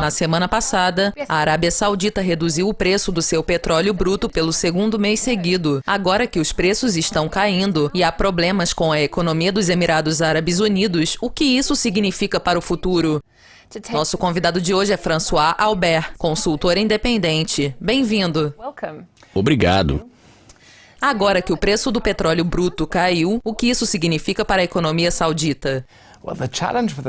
Na semana passada, a Arábia Saudita reduziu o preço do seu petróleo bruto pelo segundo mês seguido, agora que os preços estão caindo e há problemas com a economia dos Emirados Árabes Unidos. O que isso significa para o futuro? Nosso convidado de hoje é François Albert, consultor independente. Bem-vindo. Obrigado. Agora que o preço do petróleo bruto caiu, o que isso significa para a economia saudita?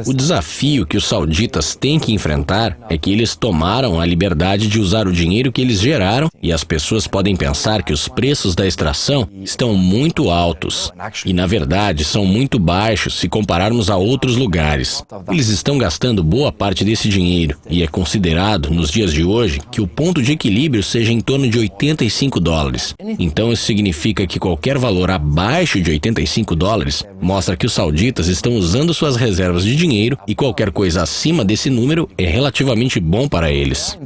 O desafio que os sauditas têm que enfrentar é que eles tomaram a liberdade de usar o dinheiro que eles geraram e as pessoas podem pensar que os preços da extração estão muito altos. E, na verdade, são muito baixos se compararmos a outros lugares. Eles estão gastando boa parte desse dinheiro e é considerado, nos dias de hoje, que o ponto de equilíbrio seja em torno de $85. Então, isso significa que qualquer valor abaixo de $85 mostra que os sauditas estão usando suas reservas de dinheiro e qualquer coisa acima desse número é relativamente bom para eles.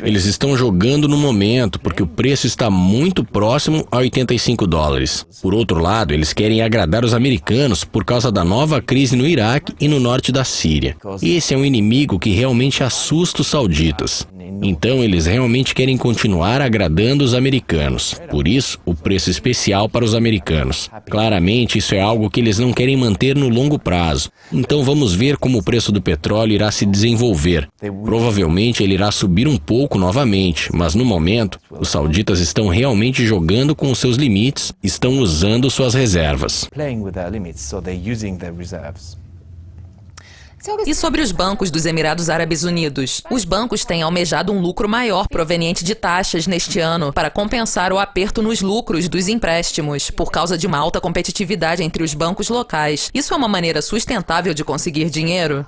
Eles estão jogando no momento porque o preço está muito próximo a $85. Por outro lado, eles querem agradar os americanos por causa da nova crise no Iraque e no norte da Síria. Esse é um inimigo que realmente assusta os sauditas. Então, eles realmente querem continuar agradando os americanos. Por isso, o preço especial para os americanos. Claramente, isso é algo que eles não querem manter no longo prazo. Então, vamos ver como o preço do petróleo irá se desenvolver. Provavelmente, ele irá subir um pouco novamente, mas no momento, os sauditas estão realmente jogando com os seus limites, estão usando suas reservas. E sobre os bancos dos Emirados Árabes Unidos? Os bancos têm almejado um lucro maior proveniente de taxas neste ano para compensar o aperto nos lucros dos empréstimos, por causa de uma alta competitividade entre os bancos locais. Isso é uma maneira sustentável de conseguir dinheiro?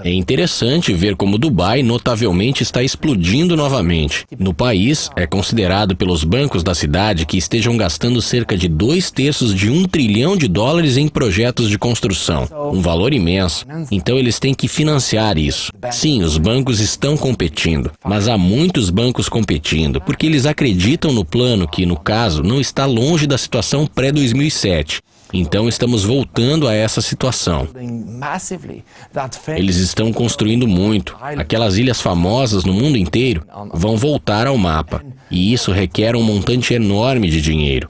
É interessante ver como Dubai notavelmente está explodindo novamente. No país, é considerado pelos bancos da cidade que estejam gastando cerca de 2/3 de $1 trilhão em projetos de construção. Um valor imenso. Então eles têm que financiar isso. Sim, os bancos estão competindo, mas há muitos bancos competindo, porque eles acreditam no plano que, no caso, não está longe da situação pré-2007. Então estamos voltando a essa situação. Eles estão construindo muito. Aquelas ilhas famosas no mundo inteiro vão voltar ao mapa. E isso requer um montante enorme de dinheiro.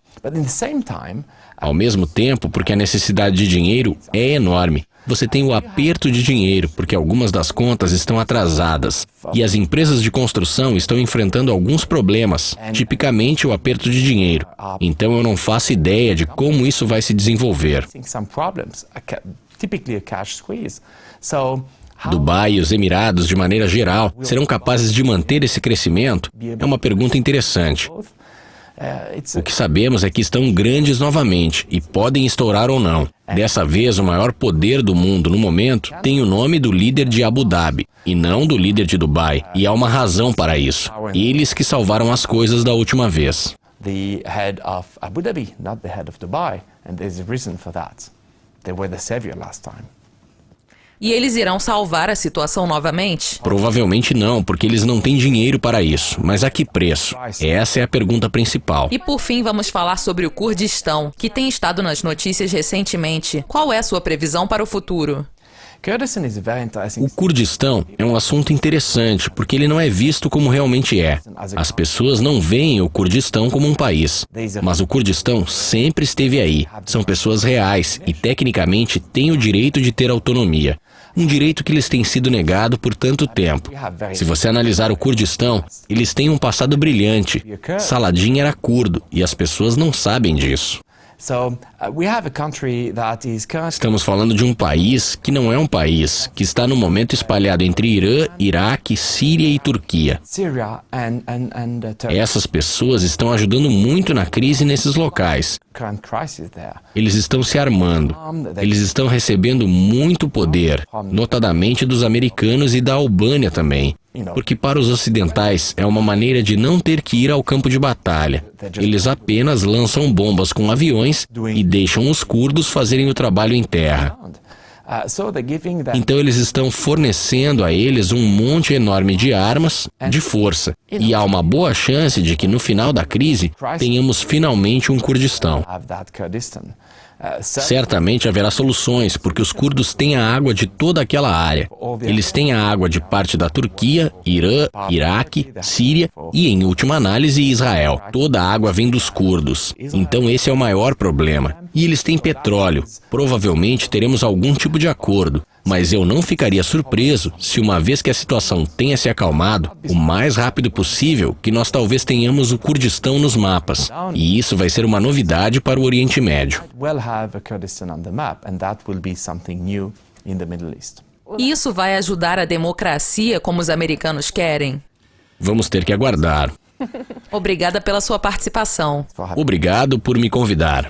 Ao mesmo tempo, porque a necessidade de dinheiro é enorme, você tem o aperto de dinheiro, porque algumas das contas estão atrasadas. E as empresas de construção estão enfrentando alguns problemas, tipicamente o aperto de dinheiro. Então eu não faço ideia de como isso vai se desenvolver. Dubai e os Emirados, de maneira geral, serão capazes de manter esse crescimento? É uma pergunta interessante. O que sabemos é que estão grandes novamente e podem estourar ou não. Dessa vez, o maior poder do mundo no momento tem o nome do líder de Abu Dhabi e não do líder de Dubai. E há uma razão para isso. Eles que salvaram as coisas da última vez. The head of Abu Dhabi, not the head of Dubai, and there's a reason for that. They were the savior last time. E eles irão salvar a situação novamente? Provavelmente não, porque eles não têm dinheiro para isso. Mas a que preço? Essa é a pergunta principal. E por fim, vamos falar sobre o Kurdistão, que tem estado nas notícias recentemente. Qual é a sua previsão para o futuro? O Kurdistão é um assunto interessante, porque ele não é visto como realmente é. As pessoas não veem o Kurdistão como um país. Mas o Kurdistão sempre esteve aí. São pessoas reais e, tecnicamente, têm o direito de ter autonomia. Um direito que lhes tem sido negado por tanto tempo. Se você analisar o Kurdistão, eles têm um passado brilhante. Saladin era curdo e as pessoas não sabem disso. Estamos falando de um país que não é um país, que está no momento espalhado entre Irã, Iraque, Síria e Turquia. Essas pessoas estão ajudando muito na crise nesses locais. Eles estão se armando. Eles estão recebendo muito poder, notadamente dos americanos e da Albânia também. Porque para os ocidentais é uma maneira de não ter que ir ao campo de batalha. Eles apenas lançam bombas com aviões e deixam os curdos fazerem o trabalho em terra. Então eles estão fornecendo a eles um monte enorme de armas, de força. E há uma boa chance de que no final da crise tenhamos finalmente um Kurdistão. Certamente haverá soluções, porque os curdos têm a água de toda aquela área. Eles têm a água de parte da Turquia, Irã, Iraque, Síria e, em última análise, Israel. Toda a água vem dos curdos. Então esse é o maior problema. E eles têm petróleo. Provavelmente teremos algum tipo de acordo. Mas eu não ficaria surpreso se, uma vez que a situação tenha se acalmado, o mais rápido possível, que nós talvez tenhamos o Kurdistão nos mapas. E isso vai ser uma novidade para o Oriente Médio. Isso vai ajudar a democracia como os americanos querem? Vamos ter que aguardar. Obrigada pela sua participação. Obrigado por me convidar.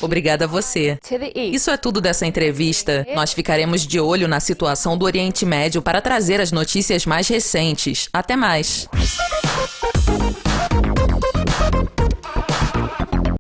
Obrigada a você. Isso é tudo dessa entrevista. Nós ficaremos de olho na situação do Oriente Médio para trazer as notícias mais recentes. Até mais.